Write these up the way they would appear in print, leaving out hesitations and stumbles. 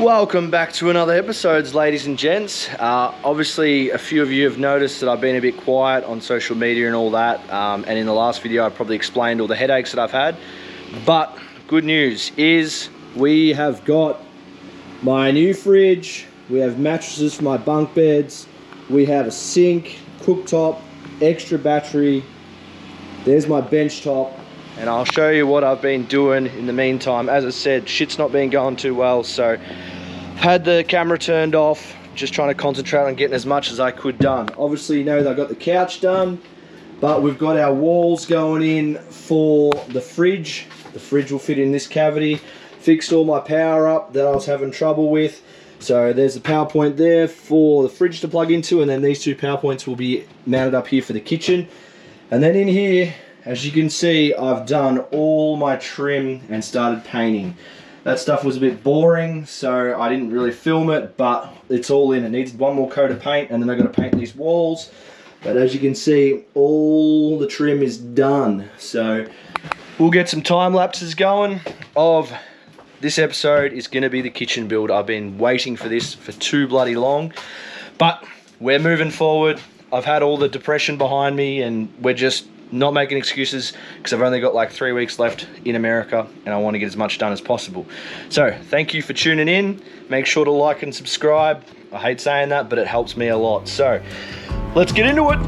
Welcome back to another episode, ladies and gents. Obviously, a few of you have noticed that I've been a bit quiet on social media and all that. And in the last video, I probably explained all the headaches that I've had. But good news is we have got my new fridge. We have mattresses for my bunk beds. We have a sink, cooktop, extra battery. There's my bench top. And I'll show you what I've been doing in the meantime. As I said, shit's not been going too well, so had the camera turned off, just trying to concentrate on getting as much as I could done. Obviously, you know that I got the couch done, but we've got our walls going in for the fridge. The fridge will fit in this cavity. Fixed all my power up that I was having trouble with. So there's the power point there for the fridge to plug into, and then these two power points will be mounted up here for the kitchen. And then in here, as you can see, I've done all my trim and started painting. That stuff was a bit boring, so I didn't really film it, but it's all in. It needs one more coat of paint, and then I've got to paint these walls. But as you can see, all the trim is done. So we'll get some time lapses going of this episode. Is going to be the kitchen build. I've been waiting for this for too bloody long, but we're moving forward. I've had all the depression behind me, and we're just not making excuses because I've only got like 3 weeks left in America and I want to get as much done as possible. So thank you for tuning in. Make sure to like and subscribe. I hate saying that, but it helps me a lot. So let's get into it.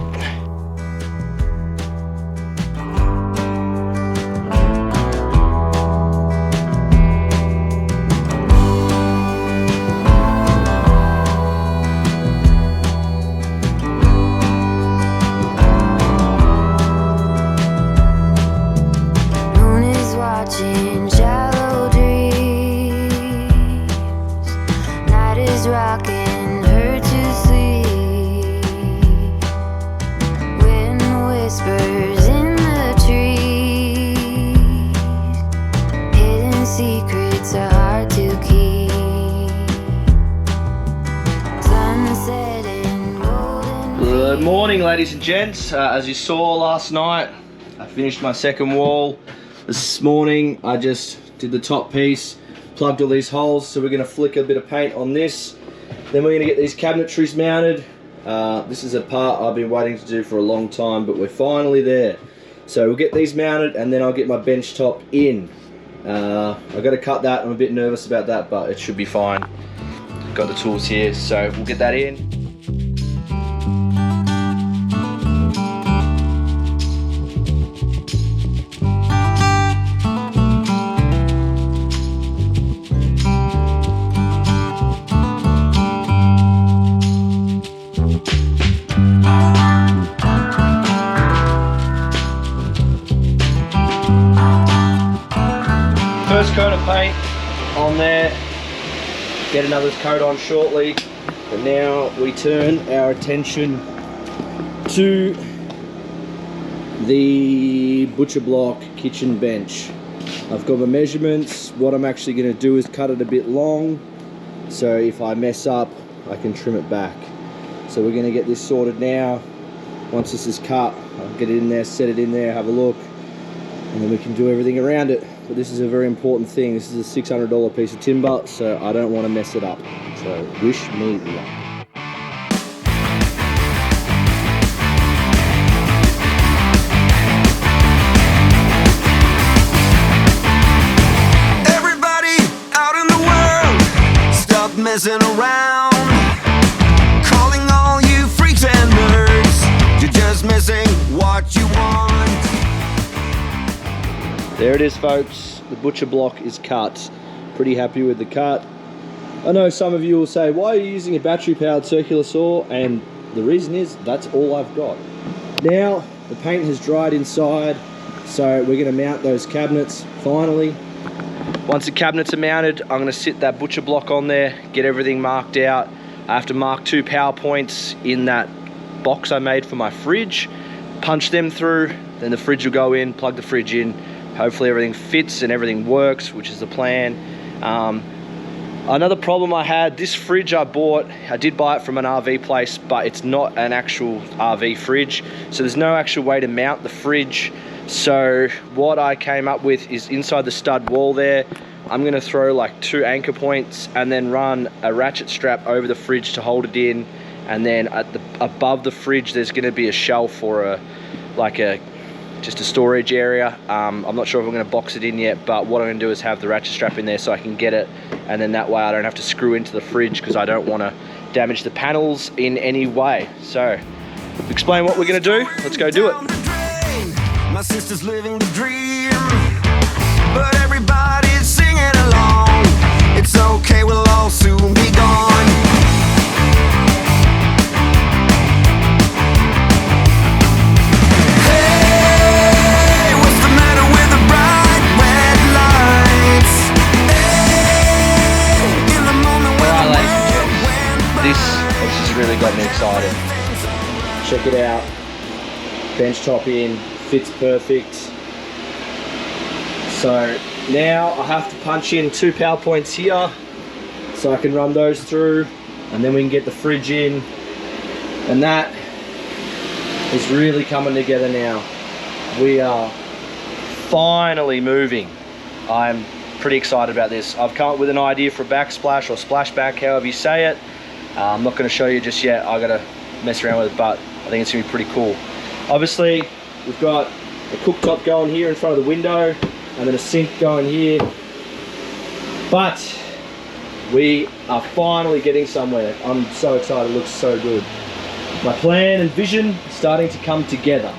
Rocking her to sleep. Wind whispers in the trees. Hidden secrets are hard to keep. Sun setting golden. Good morning, ladies and gents. As you saw last night, I finished my second wall. This morning I just did the top piece, plugged all these holes, so we're going to flick a bit of paint on this. Then we're going to get these cabinetries mounted. This is a part I've been waiting to do for a long time, but we're finally there. So we'll get these mounted, and then I'll get my bench top in. I've got to cut that. I'm a bit nervous about that, but it should be fine. Got the tools here, so we'll get that in. First coat of paint on there, get another coat on shortly, but now we turn our attention to the butcher block kitchen bench. I've got my measurements. What I'm actually going to do is cut it a bit long, so if I mess up I can trim it back. So we're going to get this sorted now. Once this is cut, I'll get it in there, set it in there, have a look, and then we can do everything around it. But this is a very important thing. This is a $600 piece of timber, so I don't want to mess it up. So wish me luck. Everybody out in the world, stop messing around. Calling all you freaks and nerds, you're just missing what you want. There it is, folks. The butcher block is cut. Pretty happy with the cut. I know some of you will say, why are you using a battery-powered circular saw? And the reason is, that's all I've got. Now, the paint has dried inside, so we're going to mount those cabinets, finally. Once the cabinets are mounted, I'm going to sit that butcher block on there, get everything marked out. I have to mark 2 power points in that box I made for my fridge, punch them through, then the fridge will go in, plug the fridge in. Hopefully everything fits and everything works, which is the plan. Another problem I had, this fridge I bought, I did buy it from an RV place, but it's not an actual RV fridge. So there's no actual way to mount the fridge. So what I came up with is inside the stud wall there, I'm gonna throw like 2 anchor points and then run a ratchet strap over the fridge to hold it in, and then above the fridge there's gonna be a shelf or just a storage area. I'm not sure if I'm gonna box it in yet, but what I'm gonna do is have the ratchet strap in there so I can get it, and then that way I don't have to screw into the fridge because I don't want to damage the panels in any way. So explain what we're gonna do. Let's go do it. My sister's living the dream, but everybody's singing along. It's okay, we'll all soon be gone. Hey, what's the matter with the bright red lights? Hey, in the moment when Alright, the ladies and world gents, went this by. has just really got me excited. Check it out. Bench top in, fits perfect. So now I have to punch in 2 power points here so I can run those through, and then we can get the fridge in, and that is really coming together now. We are finally moving. I'm pretty excited about this. I've come up with an idea for a backsplash or splashback, however you say it. I'm not going to show you just yet. I got to mess around with it, but I think it's going to be pretty cool. Obviously, we've got a cooktop going here in front of the window, and then a sink going here. But we are finally getting somewhere. I'm so excited. It looks so good. My plan and vision is starting to come together.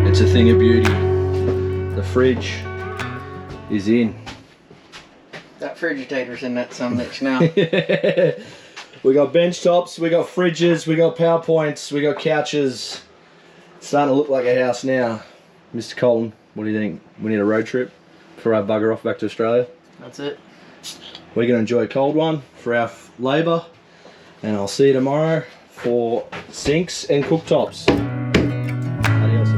It's a thing of beauty. The fridge is in. That Frigitator's in that some bitch now. We got bench tops, we got fridges, we got power points, we got couches. It's starting to look like a house now. Mr. Colton, what do you think? We need a road trip before I bugger off back to Australia. That's it. We're going to enjoy a cold one for our labour, and I'll see you tomorrow for sinks and cooktops. Adios.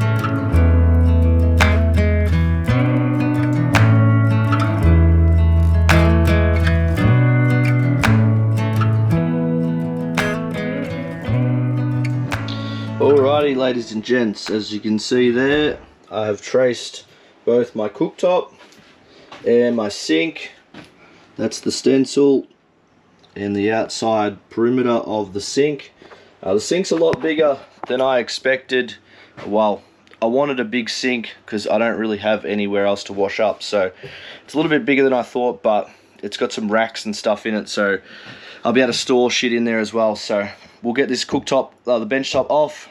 Alrighty, ladies and gents, as you can see there, I have traced both my cooktop and my sink. That's the stencil and the outside perimeter of the sink. The sink's a lot bigger than I expected. Well, I wanted a big sink because I don't really have anywhere else to wash up, so it's a little bit bigger than I thought, but it's got some racks and stuff in it, so I'll be able to store shit in there as well. So we'll get this cooktop, the bench top off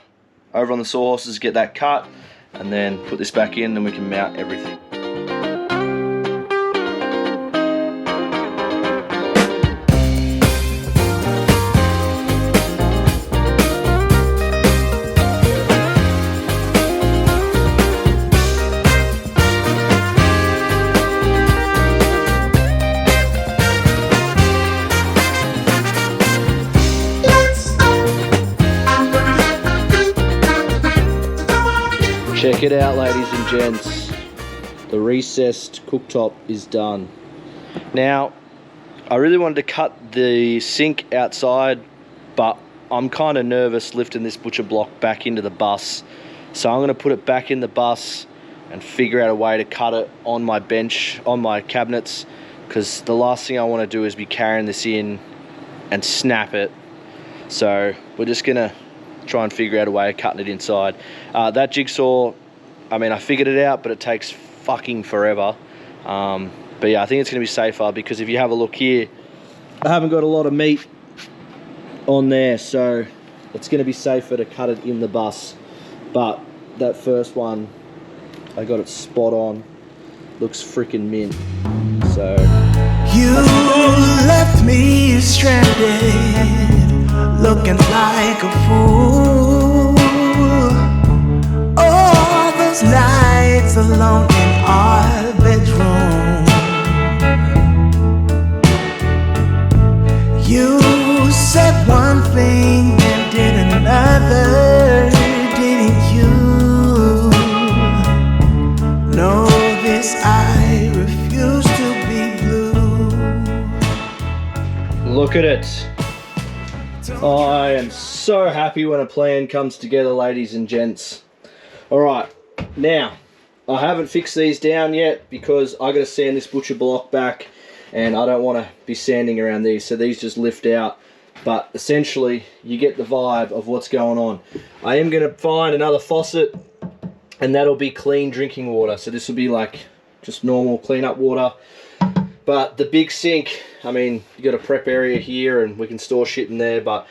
over on the sawhorses, get that cut, and then put this back in, and we can mount everything. Check it out, ladies and gents. The recessed cooktop is done. Now, I really wanted to cut the sink outside, but I'm kind of nervous lifting this butcher block back into the bus. So I'm going to put it back in the bus and figure out a way to cut it on my bench, on my cabinets, because the last thing I want to do is be carrying this in and snap it. So we're just going to try and figure out a way of cutting it inside. That jigsaw, I mean, I figured it out, but it takes fucking forever. But yeah, I think it's going to be safer, because if you have a look here, I haven't got a lot of meat on there, so it's going to be safer to cut it in the bus. But that first one, I got it spot on. Looks freaking mint. So you left me stranded, looking like a fool. All those nights alone in our bedroom. You said one thing and did another. Look at it. I am so happy when a plan comes together, ladies and gents. Alright, now, I haven't fixed these down yet because I got to sand this butcher block back and I don't want to be sanding around these, so these just lift out. But essentially, you get the vibe of what's going on. I am going to find another faucet and that'll be clean drinking water. So this will be like just normal clean up water. But the big sink, I mean, you got a prep area here and we can store shit in there, but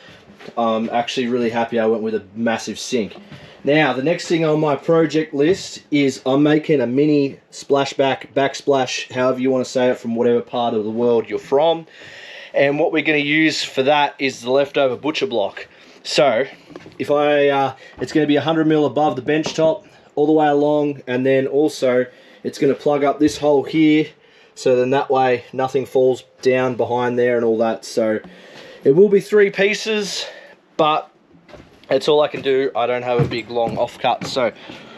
I'm actually really happy I went with a massive sink. Now, the next thing on my project list is I'm making a mini splashback, backsplash, however you want to say it, from whatever part of the world you're from. And what we're going to use for that is the leftover butcher block. So, if it's going to be 100 mil above the bench top, all the way along, and then also it's going to plug up this hole here, so then that way nothing falls down behind there and all that. So it will be 3 pieces, but that's all I can do. I don't have a big long offcut, so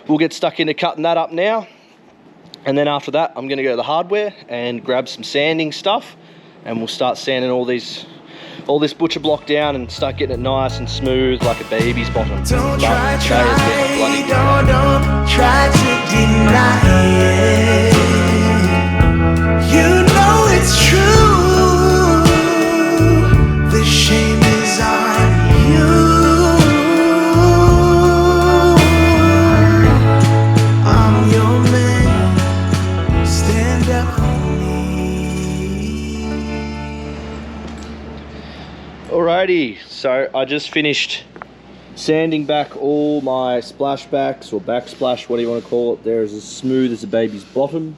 we'll get stuck into cutting that up now. And then after that, I'm going to go to the hardware and grab some sanding stuff, and we'll start sanding all this butcher block down and start getting it nice and smooth like a baby's bottom. Don't But try, today has been a bloody good don't try to deny it. You know it's true. The shame is on you. I'm your man. Stand up for me. Alrighty, so I just finished sanding back all my splashbacks, or backsplash, what do you want to call it. They're as smooth as a baby's bottom.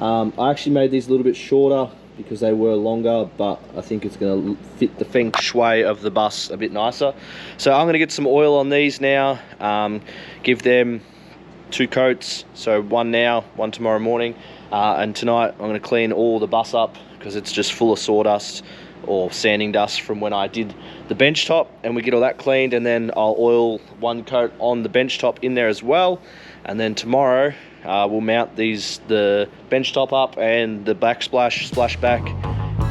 I actually made these a little bit shorter because they were longer, but I think it's going to fit the feng shui of the bus a bit nicer. So I'm going to get some oil on these now, give them 2 coats, so one now, one tomorrow morning, and tonight I'm going to clean all the bus up because it's just full of sawdust or sanding dust from when I did the bench top, and we get all that cleaned, and then I'll oil 1 coat on the bench top in there as well. And then tomorrow we'll mount the bench top up and the backsplash, splashback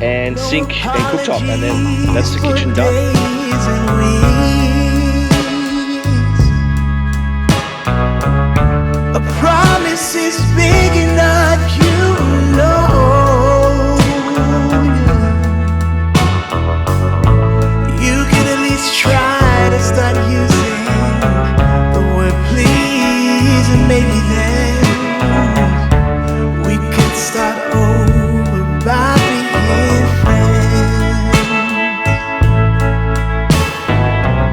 and sink and cooktop, and then that's the kitchen done. A promise is big enough, you know. You can at least try to start using the word please, and maybe then we could start over by being friends.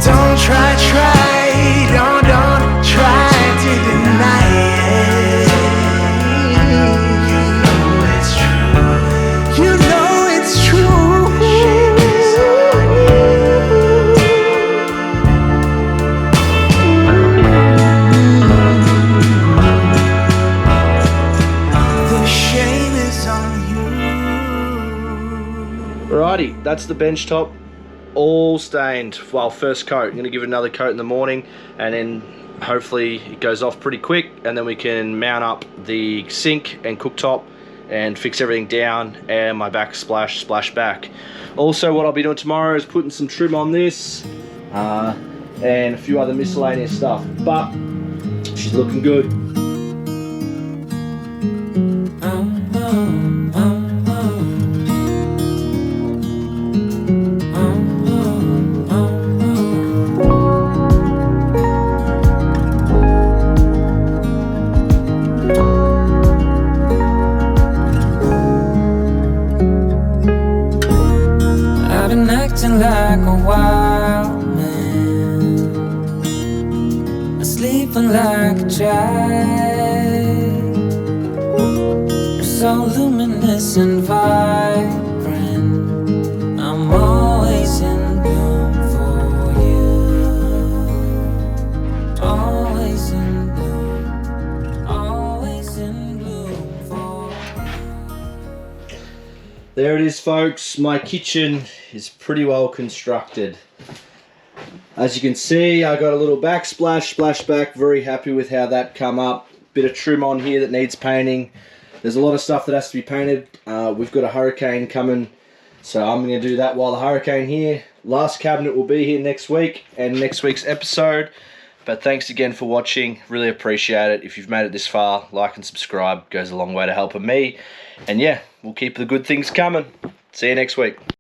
Don't try, don't try to deny it. You know it's true. You know it's true. The shame is on you. The shame is on you. Alrighty, that's the bench top, all stained. Well, first coat. I'm going to give it another coat in the morning, and then hopefully it goes off pretty quick, and then we can mount up the sink and cooktop and fix everything down, and my backsplash, splash back. Also, what I'll be doing tomorrow is putting some trim on this and a few other miscellaneous stuff, but she's looking good. I've been acting like a wild man, sleeping like a child. You're so luminous and vibrant, I'm always in bloom for you. Always in bloom, always in bloom for you. There it is, folks. My kitchen is pretty well constructed. As you can see, I got a little backsplash, splashback. Very happy with how that come up. Bit of trim on here that needs painting. There's a lot of stuff that has to be painted. We've got a hurricane coming So I'm going to do that while the hurricane here. Last cabinet will be here next week and next week's episode. But thanks again for watching. Really appreciate it. If you've made it this far, like and subscribe. Goes a long way to helping me. And yeah, we'll keep the good things coming. See you next week.